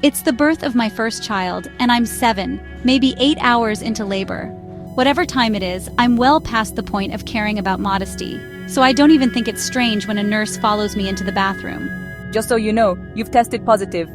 It's the birth of my first child, and I'm 7, maybe 8 hours into labor. Whatever time it is, I'm well past the point of caring about modesty, so I don't even think it's strange when a nurse follows me into the bathroom. Just so you know, you've tested positive.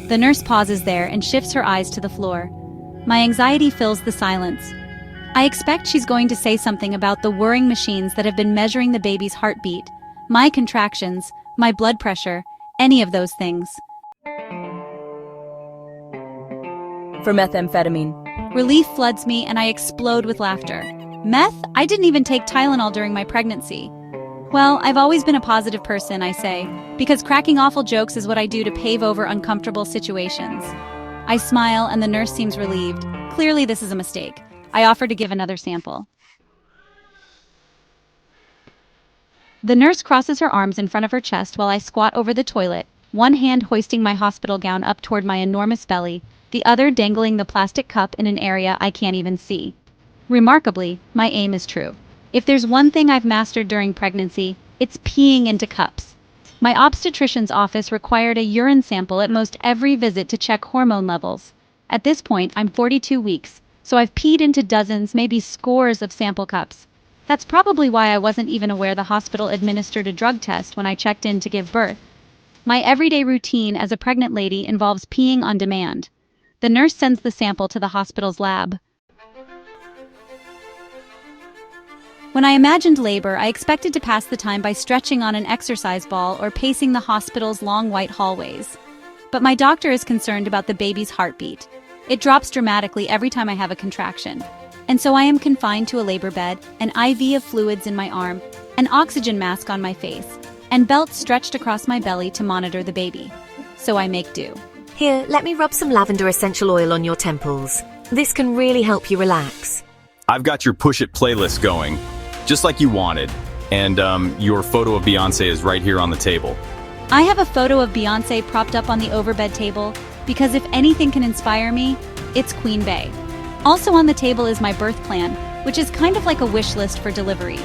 The nurse pauses there and shifts her eyes to the floor. My anxiety fills the silence. I expect she's going to say something about the whirring machines that have been measuring the baby's heartbeat, my contractions, my blood pressure, any of those things. For methamphetamine. Relief floods me and I explode with laughter. Meth? I didn't even take Tylenol during my pregnancy. Well, I've always been a positive person, I say, because cracking awful jokes is what I do to pave over uncomfortable situations. I smile and the nurse seems relieved. Clearly this is a mistake. I offer to give another sample. The nurse crosses her arms in front of her chest while I squat over the toilet, one hand hoisting my hospital gown up toward my enormous belly, the other dangling the plastic cup in an area I can't even see. Remarkably, my aim is true. If there's one thing I've mastered during pregnancy, it's peeing into cups. My obstetrician's office required a urine sample at most every visit to check hormone levels. At this point, I'm 42 weeks, so I've peed into dozens, maybe scores of sample cups. That's probably why I wasn't even aware the hospital administered a drug test when I checked in to give birth. My everyday routine as a pregnant lady involves peeing on demand. The nurse sends the sample to the hospital's lab. When I imagined labor, I expected to pass the time by stretching on an exercise ball or pacing the hospital's long white hallways. But my doctor is concerned about the baby's heartbeat. It drops dramatically every time I have a contraction. And so I am confined to a labor bed, an IV of fluids in my arm, an oxygen mask on my face, and belts stretched across my belly to monitor the baby. So I make do. Here, let me rub some lavender essential oil on your temples. This can really help you relax. I've got your Push It playlist going, just like you wanted. And your photo of Beyoncé is right here on the table. I have a photo of Beyoncé propped up on the overbed table, because if anything can inspire me, it's Queen Bey. Also on the table is my birth plan, which is kind of like a wish list for delivery.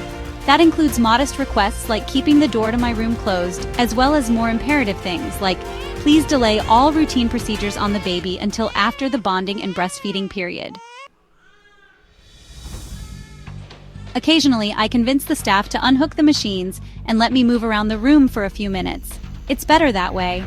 That includes modest requests like keeping the door to my room closed, as well as more imperative things like, please delay all routine procedures on the baby until after the bonding and breastfeeding period. Occasionally, I convince the staff to unhook the machines and let me move around the room for a few minutes. It's better that way.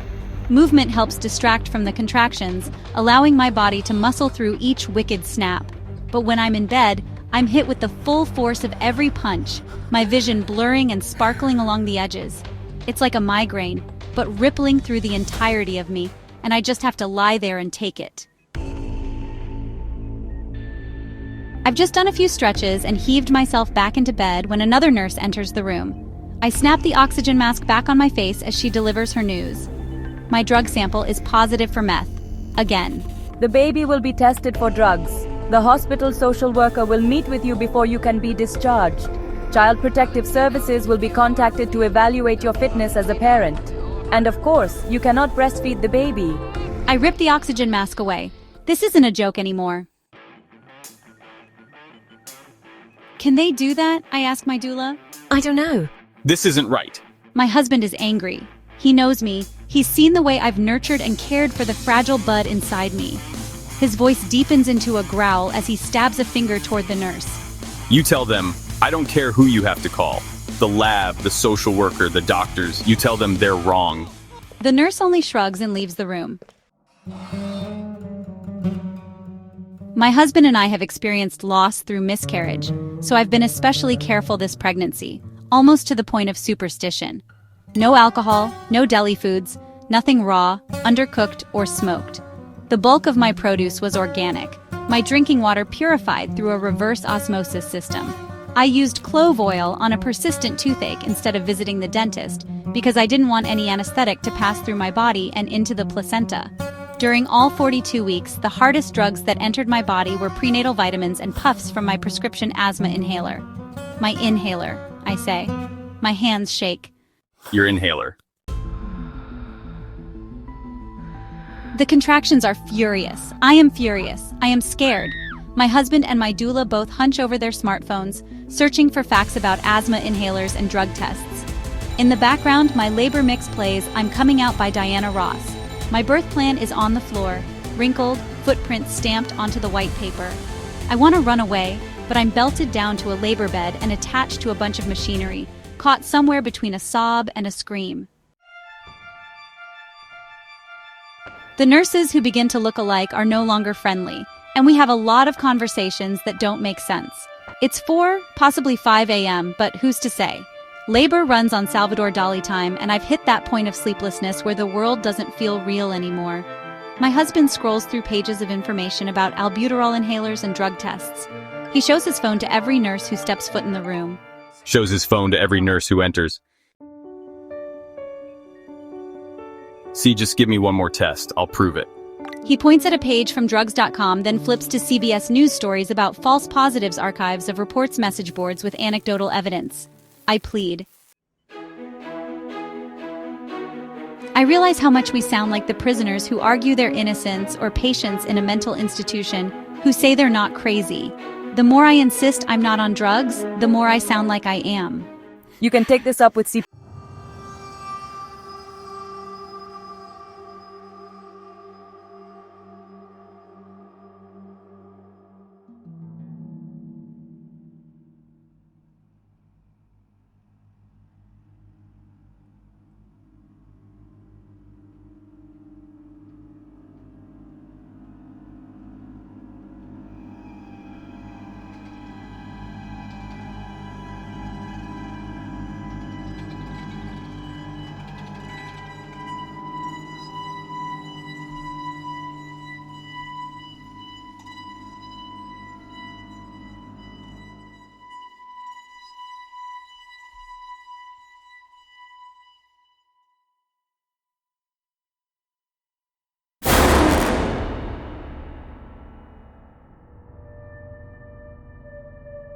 Movement helps distract from the contractions, allowing my body to muscle through each wicked snap. But when I'm in bed, I'm hit with the full force of every punch, my vision blurring and sparkling along the edges. It's like a migraine, but rippling through the entirety of me, and I just have to lie there and take it. I've just done a few stretches and heaved myself back into bed when another nurse enters the room. I snap the oxygen mask back on my face as she delivers her news. My drug sample is positive for meth. Again. The baby will be tested for drugs. The hospital social worker will meet with you before you can be discharged. Child Protective Services will be contacted to evaluate your fitness as a parent. And of course, you cannot breastfeed the baby. I rip the oxygen mask away. This isn't a joke anymore. Can they do that? I ask my doula. I don't know. This isn't right. My husband is angry. He knows me. He's seen the way I've nurtured and cared for the fragile bud inside me. His voice deepens into a growl as he stabs a finger toward the nurse. You tell them, I don't care who you have to call. The lab, the social worker, the doctors, you tell them they're wrong. The nurse only shrugs and leaves the room. My husband and I have experienced loss through miscarriage, so I've been especially careful this pregnancy, almost to the point of superstition. No alcohol, no deli foods, nothing raw, undercooked, or smoked. The bulk of my produce was organic, my drinking water purified through a reverse osmosis system. I used clove oil on a persistent toothache instead of visiting the dentist because I didn't want any anesthetic to pass through my body and into the placenta. During all 42 weeks, the hardest drugs that entered my body were prenatal vitamins and puffs from my prescription asthma inhaler. My inhaler, I say. My hands shake. Your inhaler. The contractions are furious. I am furious. I am scared. My husband and my doula both hunch over their smartphones, searching for facts about asthma inhalers and drug tests. In the background, my labor mix plays I'm Coming Out by Diana Ross, My birth plan is on the floor, wrinkled, footprints stamped onto the white paper. I want to run away, but I'm belted down to a labor bed and attached to a bunch of machinery, caught somewhere between a sob and a scream. The nurses who begin to look alike are no longer friendly, and we have a lot of conversations that don't make sense. It's 4, possibly 5 a.m., but who's to say? Labor runs on Salvador Dali time, and I've hit that point of sleeplessness where the world doesn't feel real anymore. My husband scrolls through pages of information about albuterol inhalers and drug tests. He shows his phone to every nurse who steps foot in the room. Shows his phone to every nurse who enters. See, just give me one more test. I'll prove it. He points at a page from drugs.com, then flips to CBS News stories about false positives archives of reports message boards with anecdotal evidence. I plead. I realize how much we sound like the prisoners who argue their innocence or patients in a mental institution who say they're not crazy. The more I insist I'm not on drugs, the more I sound like I am. You can take this up with CPS.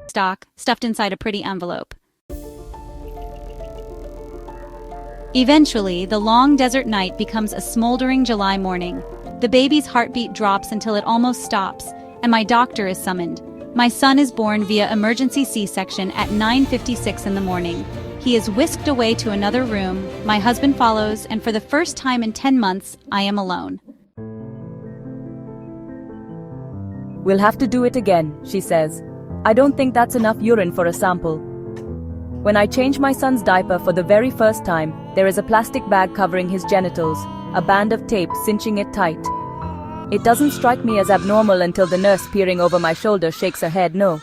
Stock, stuffed inside a pretty envelope. Eventually, the long desert night becomes a smoldering July morning. The baby's heartbeat drops until it almost stops, and my doctor is summoned. My son is born via emergency C-section at 9:56 in the morning. He is whisked away to another room, my husband follows, and for the first time in 10 months, I am alone. We'll have to do it again, she says. I don't think that's enough urine for a sample. When I change my son's diaper for the very first time, there is a plastic bag covering his genitals, a band of tape cinching it tight. It doesn't strike me as abnormal until the nurse peering over my shoulder shakes her head no.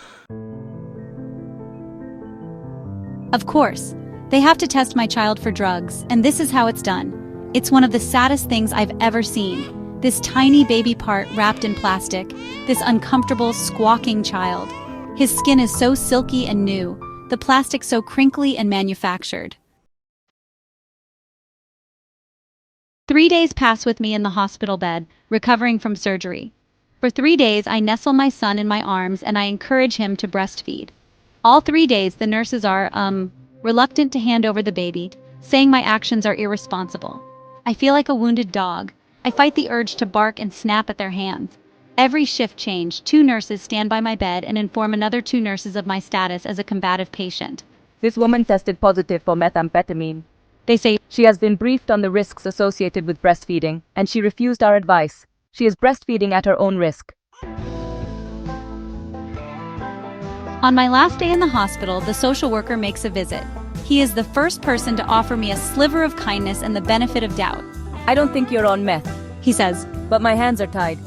Of course, they have to test my child for drugs, and this is how it's done. It's one of the saddest things I've ever seen. This tiny baby part wrapped in plastic, this uncomfortable, squawking child. His skin is so silky and new, the plastic so crinkly and manufactured. 3 days pass with me in the hospital bed, recovering from surgery. For 3 days, I nestle my son in my arms and I encourage him to breastfeed. All 3 days, the nurses are, reluctant to hand over the baby, saying my actions are irresponsible. I feel like a wounded dog. I fight the urge to bark and snap at their hands. Every shift change, 2 nurses stand by my bed and inform another 2 nurses of my status as a combative patient. This woman tested positive for methamphetamine. They say, She has been briefed on the risks associated with breastfeeding, and she refused our advice. She is breastfeeding at her own risk. on my last day in the hospital, the social worker makes a visit. He is the first person to offer me a sliver of kindness and the benefit of doubt. I don't think you're on meth, He says, but my hands are tied.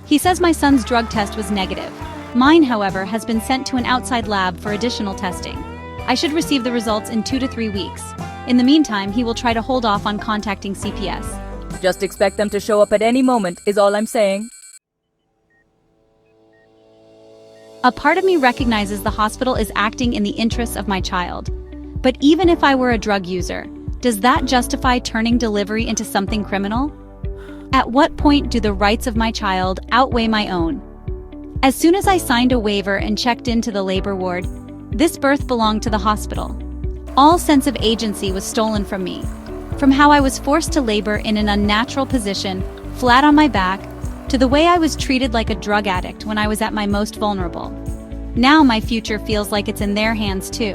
He says my son's drug test was negative. Mine, however, has been sent to an outside lab for additional testing. I should receive the results in 2 to 3 weeks. In the meantime, he will try to hold off on contacting CPS. Just expect them to show up at any moment, is all I'm saying. A part of me recognizes the hospital is acting in the interests of my child. But even if I were a drug user, does that justify turning delivery into something criminal? At what point do the rights of my child outweigh my own? As soon as I signed a waiver and checked into the labor ward, this birth belonged to the hospital. All sense of agency was stolen from me. From how I was forced to labor in an unnatural position, flat on my back, to the way I was treated like a drug addict when I was at my most vulnerable. Now my future feels like it's in their hands too.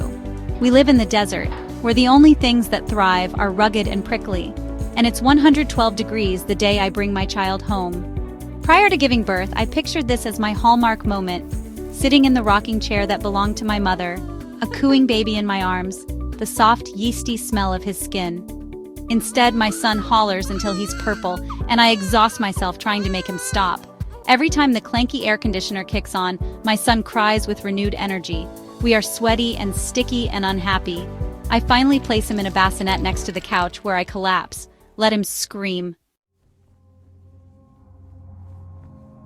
We live in the desert, where the only things that thrive are rugged and prickly. and it's 112 degrees the day I bring my child home. Prior to giving birth, I pictured this as my hallmark moment, sitting in the rocking chair that belonged to my mother, a cooing baby in my arms, the soft, yeasty smell of his skin. Instead, my son hollers until he's purple, and I exhaust myself trying to make him stop. Every time the clanky air conditioner kicks on, my son cries with renewed energy. We are sweaty and sticky and unhappy. I finally place him in a bassinet next to the couch where I collapse. Let him scream.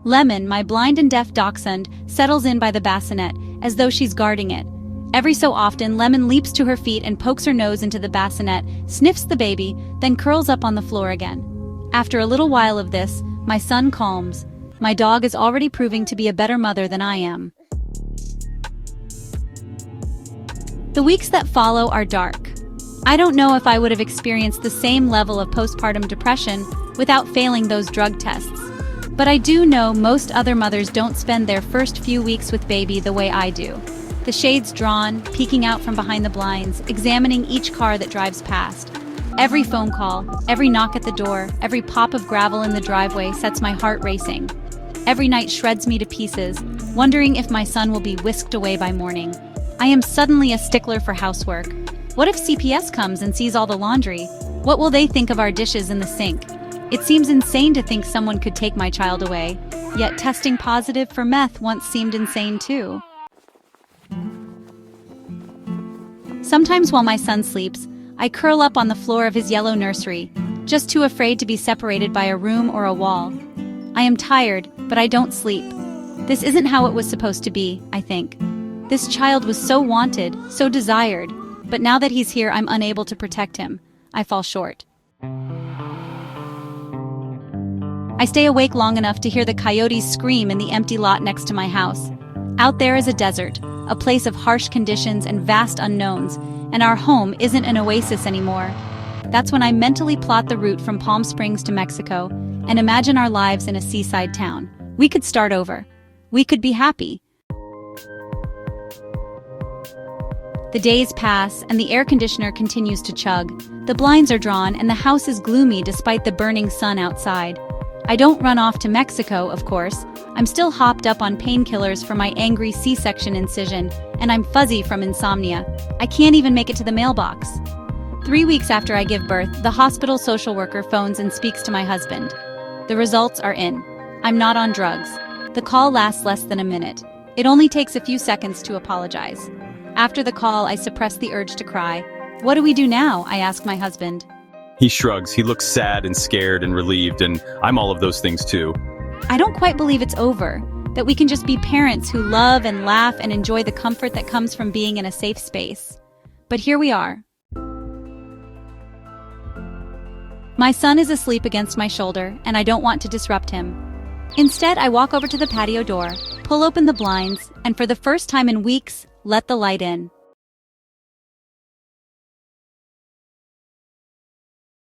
Lemon, my blind and deaf dachshund, settles in by the bassinet, as though she's guarding it. Every so often, Lemon leaps to her feet and pokes her nose into the bassinet, sniffs the baby, then curls up on the floor again. After a little while of this, my son calms. My dog is already proving to be a better mother than I am. The weeks that follow are dark. I don't know if I would have experienced the same level of postpartum depression without failing those drug tests. But I do know most other mothers don't spend their first few weeks with baby the way I do. The shades drawn, peeking out from behind the blinds, examining each car that drives past. Every phone call, every knock at the door, every pop of gravel in the driveway sets my heart racing. Every night shreds me to pieces, wondering if my son will be whisked away by morning. I am suddenly a stickler for housework. What if CPS comes and sees all the laundry? What will they think of our dishes in the sink? It seems insane to think someone could take my child away, yet testing positive for meth once seemed insane too. Sometimes while my son sleeps, I curl up on the floor of his yellow nursery, just too afraid to be separated by a room or a wall. I am tired, but I don't sleep. This isn't how it was supposed to be, I think. This child was so wanted, so desired, but now that he's here, I'm unable to protect him. I fall short. I stay awake long enough to hear the coyotes scream in the empty lot next to my house. Out there is a desert, a place of harsh conditions and vast unknowns, and our home isn't an oasis anymore. That's when I mentally plot the route from Palm Springs to Mexico and imagine our lives in a seaside town. We could start over. We could be happy. The days pass, and the air conditioner continues to chug. The blinds are drawn, and the house is gloomy despite the burning sun outside. I don't run off to Mexico, of course. I'm still hopped up on painkillers for my angry C-section incision, and I'm fuzzy from insomnia. I can't even make it to the mailbox. 3 weeks after I give birth, the hospital social worker phones and speaks to my husband. The results are in. I'm not on drugs. The call lasts less than a minute. It only takes a few seconds to apologize. After the call, I suppress the urge to cry. What do we do now? I ask my husband. He shrugs. He looks sad and scared and relieved, and I'm all of those things too. I don't quite believe it's over, that we can just be parents who love and laugh and enjoy the comfort that comes from being in a safe space. But here we are. My son is asleep against my shoulder, and I don't want to disrupt him. Instead, I walk over to the patio door, pull open the blinds, and for the first time in weeks, let the light in.